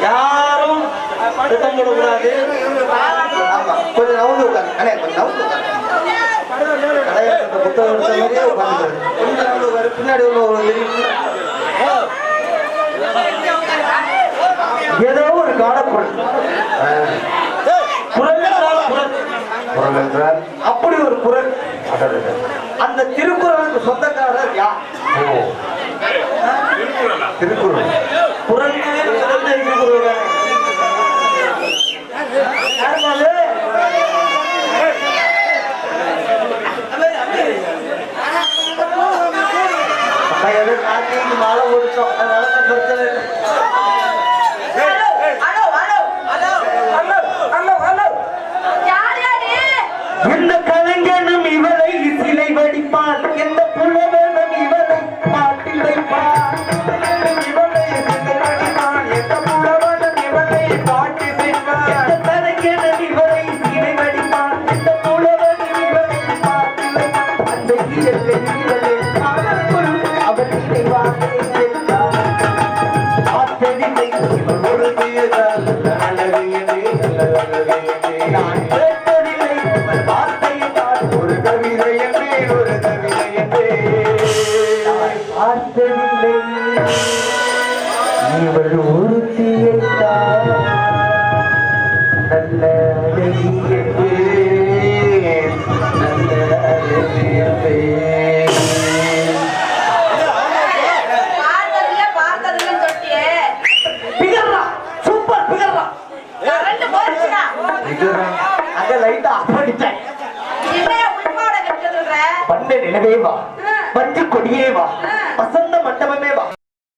யாரும் கூடாது. கொஞ்சம் நவுந்து உட்காந்து புத்தகம் பின்னாடி ஏதோ ஒரு காலப்பொருள் அப்படி ஒரு குரல். அந்த திருக்குறளுக்கு சொந்தக்காரர் யார்? திருக்குறள் குரல் மாலை ஓடிச்சோம். எந்த கலைஞனும் இவரை சிலை வடிப்பான், எந்த புலவனும் இவரை பாட்டில் வைப்பான். இவரை சிலை வடிப்பான், எந்த புலவனும் இவரை பாட்டி செய்வான். எந்த கலைஞனும் இவரை சிலை வடிப்பான், எந்த புலவனும் இவரை பாட்டில் வைப்பான். அந்த ஈரத்தை அவருக்குள் அவர் இணைவாக ஆச்சரித்தை ஒரு நான் ஒரு கவிதை என்றே ஒரு கவிதை என்றே பார்த்ததில்லை. இவள் ஒருத்தியை நல்ல அழகியே நல்ல அழகியே நிலவே வா, பஞ்சு கொடியே வா, வசந்த மண்டபமே வா.